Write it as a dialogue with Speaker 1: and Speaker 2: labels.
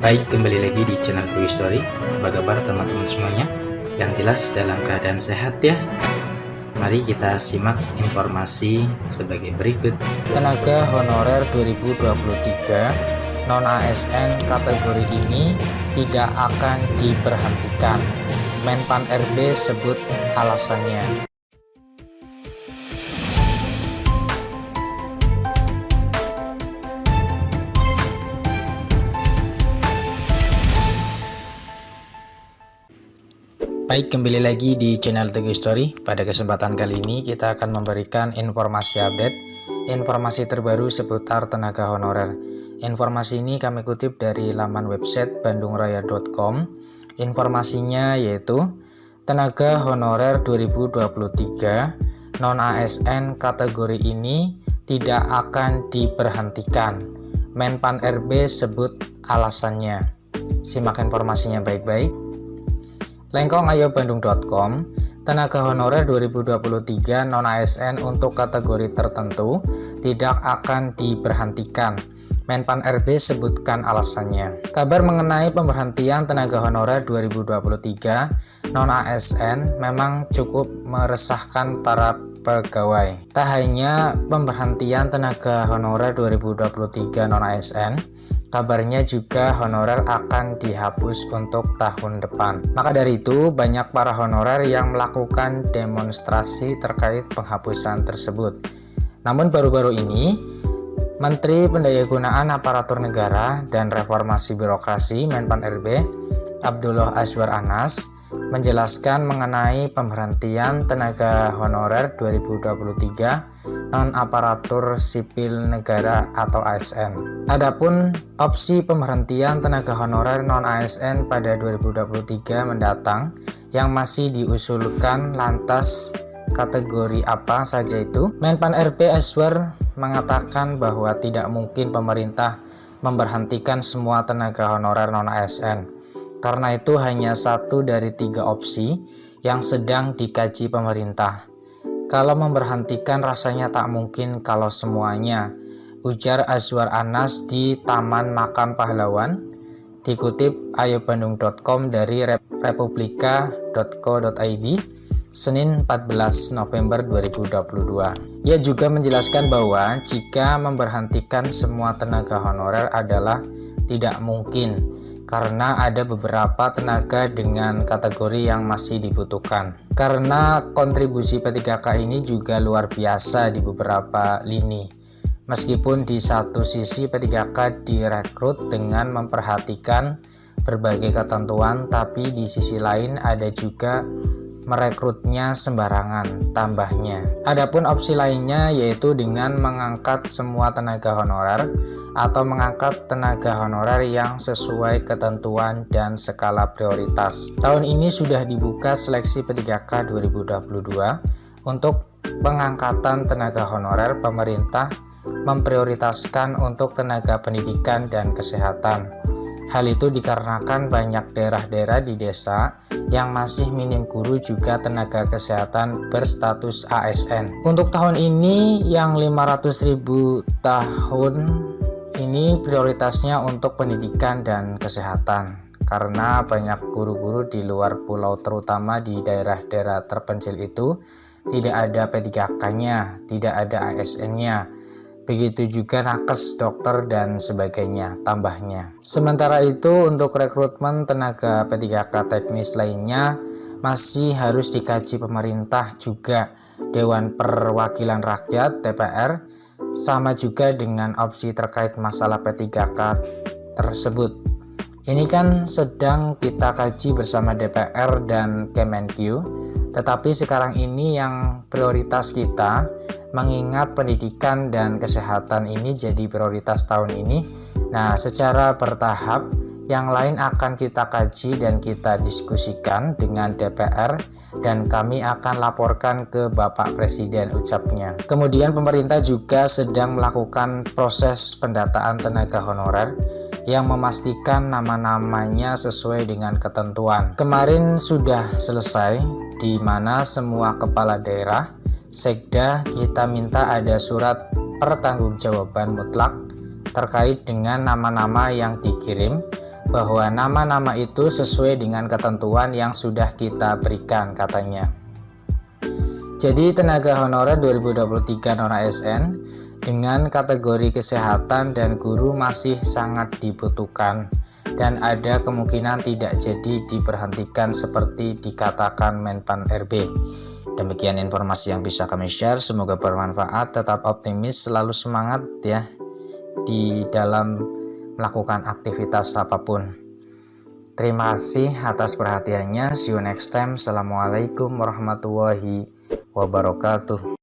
Speaker 1: Baik, kembali lagi di channel Quick Story. Apa kabar teman-teman semuanya? Yang jelas dalam keadaan sehat ya. Mari kita simak informasi sebagai berikut.
Speaker 2: Tenaga honorer 2023 non-ASN kategori ini tidak akan diberhentikan. Menpan RB sebut alasannya. Baik, kembali lagi di channel Teguh Story. Pada kesempatan kali ini kita akan memberikan informasi update, informasi terbaru seputar tenaga honorer. Informasi ini kami kutip dari laman website bandungraya.com. Informasinya yaitu tenaga honorer 2023 non-ASN kategori ini tidak akan diberhentikan. Menpan RB sebut alasannya. Simak informasinya baik-baik. Lengkongayo.bandung.com, tenaga honorer 2023 non-ASN untuk kategori tertentu tidak akan diberhentikan. Menpan RB sebutkan alasannya. Kabar mengenai pemberhentian tenaga honorer 2023 non-ASN memang cukup meresahkan para pegawai. Tak hanya pemberhentian tenaga honorer 2023 non-ASN, kabarnya juga honorer akan dihapus untuk tahun depan. Maka dari itu, banyak para honorer yang melakukan demonstrasi terkait penghapusan tersebut. Namun baru-baru ini, Menteri Pendayagunaan Aparatur Negara dan Reformasi Birokrasi Menpan RB, Abdullah Azwar Anas, menjelaskan mengenai pemberhentian tenaga honorer 2023 non-aparatur sipil negara atau ASN. Adapun opsi pemberhentian tenaga honorer non-ASN pada 2023 mendatang yang masih diusulkan, lantas kategori apa saja itu? Menpan RB Azwar mengatakan bahwa tidak mungkin pemerintah memberhentikan semua tenaga honorer non-ASN. Karena itu hanya satu dari 3 opsi yang sedang dikaji pemerintah. Kalau memberhentikan rasanya tak mungkin kalau semuanya, ujar Azwar Anas di Taman Makam Pahlawan, dikutip ayobandung.com dari republika.co.id, Senin 14 November 2022. Ia juga menjelaskan bahwa jika memberhentikan semua tenaga honorer adalah tidak mungkin, karena ada beberapa tenaga dengan kategori yang masih dibutuhkan. Karena kontribusi P3K ini juga luar biasa di beberapa lini. Meskipun di satu sisi P3K direkrut dengan memperhatikan berbagai ketentuan, tapi di sisi lain ada juga merekrutnya sembarangan, tambahnya. Adapun opsi lainnya yaitu dengan mengangkat semua tenaga honorer atau mengangkat tenaga honorer yang sesuai ketentuan dan skala prioritas. Tahun ini sudah dibuka seleksi P3K 2022 untuk pengangkatan tenaga honorer. Pemerintah memprioritaskan untuk tenaga pendidikan dan kesehatan. Hal itu dikarenakan banyak daerah-daerah di desa yang masih minim guru juga tenaga kesehatan berstatus ASN. Untuk tahun ini yang 500.000 tahun ini prioritasnya untuk pendidikan dan kesehatan. Karena banyak guru-guru di luar pulau terutama di daerah-daerah terpencil itu tidak ada P3K-nya, tidak ada ASN-nya. Begitu juga nakes, dokter, dan sebagainya, tambahnya. Sementara itu, untuk rekrutmen tenaga P3K teknis lainnya masih harus dikaji pemerintah juga, Dewan Perwakilan Rakyat (DPR), sama juga dengan opsi terkait masalah P3K tersebut. Ini kan sedang kita kaji bersama DPR dan Kemenkyu, tetapi sekarang ini yang prioritas kita, mengingat pendidikan dan kesehatan ini jadi prioritas tahun ini. Nah, secara bertahap yang lain akan kita kaji dan kita diskusikan dengan DPR dan kami akan laporkan ke Bapak Presiden, ucapnya. Kemudian pemerintah juga sedang melakukan proses pendataan tenaga honorer yang memastikan nama-namanya sesuai dengan ketentuan. Kemarin sudah selesai, di mana semua kepala daerah Sekda kita minta ada surat pertanggungjawaban mutlak terkait dengan nama-nama yang dikirim bahwa nama-nama itu sesuai dengan ketentuan yang sudah kita berikan katanya. Jadi tenaga honorer 2023 non-ASN dengan kategori kesehatan dan guru masih sangat dibutuhkan dan ada kemungkinan tidak jadi diberhentikan seperti dikatakan Menpan RB. Demikian informasi yang bisa kami share, semoga bermanfaat, tetap optimis, selalu semangat ya di dalam melakukan aktivitas apapun. Terima kasih atas perhatiannya, see you next time. Assalamualaikum warahmatullahi wabarakatuh.